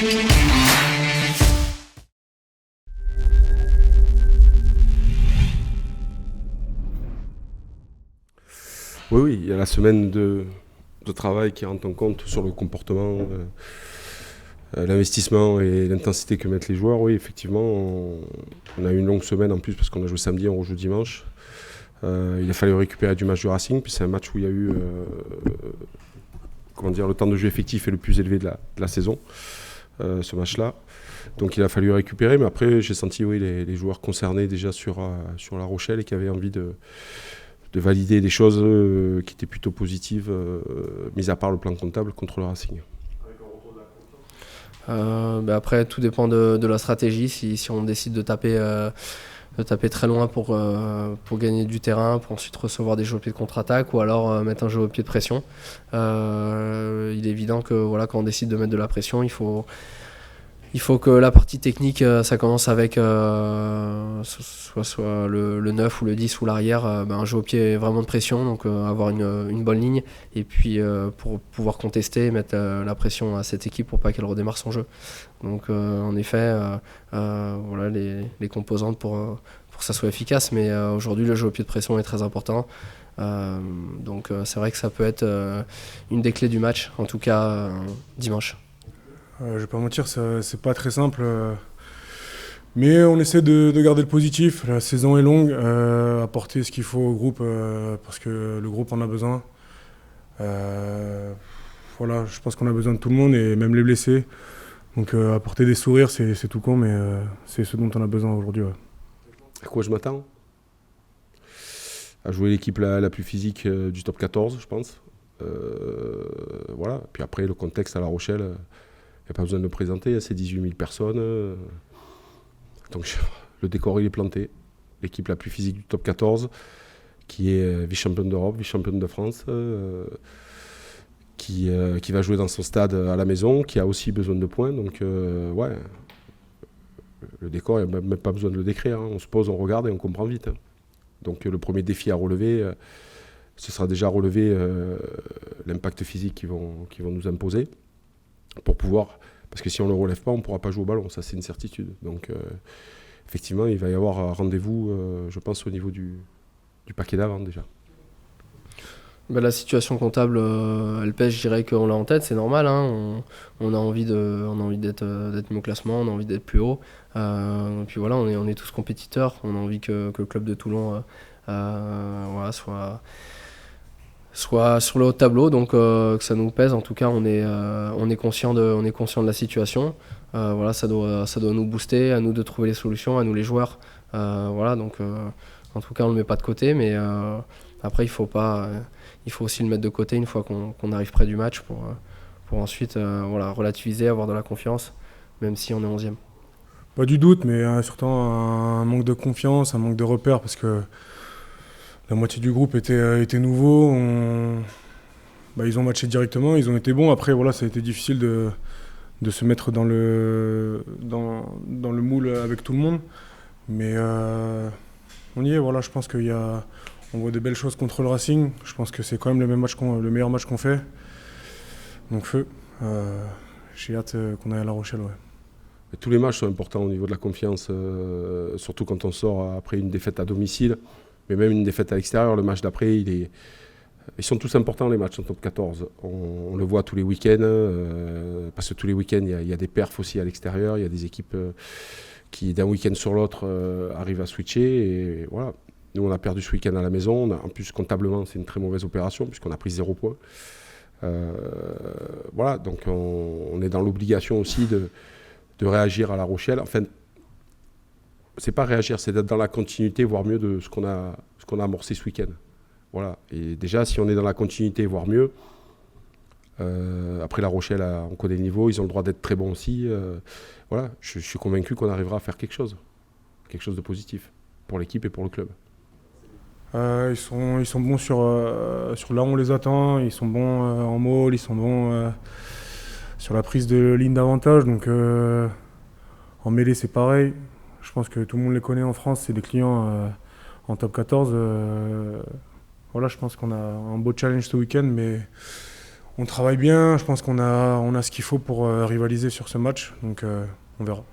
Oui, il y a la semaine de travail qui rentre en compte sur le comportement, l'investissement et l'intensité que mettent les joueurs. Oui, effectivement, on a eu une longue semaine en plus parce qu'on a joué samedi, on rejoue dimanche. Il a fallu récupérer du match du Racing, puis c'est un match où il y a eu le temps de jeu effectif est le plus élevé de la saison, ce match-là. Donc il a fallu récupérer, mais après j'ai senti les joueurs concernés déjà sur La Rochelle et qui avaient envie de valider des choses qui étaient plutôt positives, mis à part le plan comptable contre le Racing. Après, tout dépend de la stratégie. Si on décide de taper très loin pour gagner du terrain, pour ensuite recevoir des jeux au pied de contre-attaque, ou alors mettre un jeu au pied de pression. Il est évident que quand on décide de mettre de la pression, il faut que la partie technique, ça commence avec soit le 9 ou le 10 ou l'arrière, un jeu au pied vraiment de pression, donc avoir une bonne ligne, et puis pour pouvoir contester et mettre la pression à cette équipe pour pas qu'elle redémarre son jeu. Donc en effet, les composantes pour que ça soit efficace, mais aujourd'hui le jeu au pied de pression est très important. Donc c'est vrai que ça peut être une des clés du match, en tout cas dimanche. Je vais pas mentir, c'est pas très simple. Mais on essaie de garder le positif. La saison est longue, apporter ce qu'il faut au groupe parce que le groupe en a besoin. Je pense qu'on a besoin de tout le monde et même les blessés. Donc apporter des sourires, c'est tout con, mais c'est ce dont on a besoin aujourd'hui. Ouais. À quoi je m'attends ? À jouer l'équipe la plus physique du top 14, je pense. Puis après, le contexte à La Rochelle. Il n'y a pas besoin de le présenter, c'est 18 000 personnes. Donc le décor il est planté. L'équipe la plus physique du top 14, qui est vice-championne d'Europe, vice-championne de France, qui va jouer dans son stade à la maison, qui a aussi besoin de points. Donc le décor, il n'y a même pas besoin de le décrire. On se pose, on regarde et on comprend vite. Donc le premier défi à relever, ce sera déjà relever l'impact physique qu'ils vont nous imposer. Pour pouvoir, parce que si on ne le relève pas, on ne pourra pas jouer au ballon, ça c'est une certitude. Donc effectivement, il va y avoir un rendez-vous, je pense, au niveau du paquet d'avant déjà. La situation comptable, elle pèse, je dirais qu'on l'a en tête, c'est normal. On a envie d'être mieux au classement, on a envie d'être plus haut. Puis on est tous compétiteurs, on a envie que le club de Toulon soit sur le haut de tableau, donc que ça nous pèse. En tout cas, on est conscient de la situation. Ça doit nous booster, à nous de trouver les solutions, à nous les joueurs. En tout cas, on le met pas de côté, mais après il faut aussi le mettre de côté une fois qu'on arrive près du match pour ensuite relativiser, avoir de la confiance, même si on est 11e. Pas du doute, mais surtout un manque de confiance, un manque de repères, parce que la moitié du groupe était nouveau. Ils ont matché directement, ils ont été bons. Après, ça a été difficile de se mettre dans le moule avec tout le monde. Mais on y est, je pense on voit de belles choses contre le Racing. Je pense que c'est quand même le meilleur match qu'on fait. Donc j'ai hâte qu'on aille à La Rochelle. Ouais. Et tous les matchs sont importants au niveau de la confiance, surtout quand on sort après une défaite à domicile. Mais même une défaite à l'extérieur, le match d'après, ils sont tous importants les matchs en top 14. On le voit tous les week-ends, parce que tous les week-ends, il y a des perfs aussi à l'extérieur. Il y a des équipes qui, d'un week-end sur l'autre, arrivent à switcher. Et voilà. Nous, on a perdu ce week-end à la maison. En plus, comptablement, c'est une très mauvaise opération, puisqu'on a pris 0 points. Donc on est dans l'obligation aussi de réagir à La Rochelle. Enfin, c'est pas réagir, c'est d'être dans la continuité, voire mieux de ce qu'on a amorcé ce week-end. Voilà. Et déjà, si on est dans la continuité, voire mieux, après La Rochelle, on connaît le niveau, ils ont le droit d'être très bons aussi. Je suis convaincu qu'on arrivera à faire quelque chose de positif pour l'équipe et pour le club. Ils sont bons sur là où on les attend, ils sont bons en maul, ils sont bons sur la prise de ligne d'avantage. Donc en mêlée, c'est pareil. Je pense que tout le monde les connaît en France, c'est des clients en top 14. Je pense qu'on a un beau challenge ce week-end, mais on travaille bien. Je pense qu'on a ce qu'il faut pour rivaliser sur ce match. Donc on verra.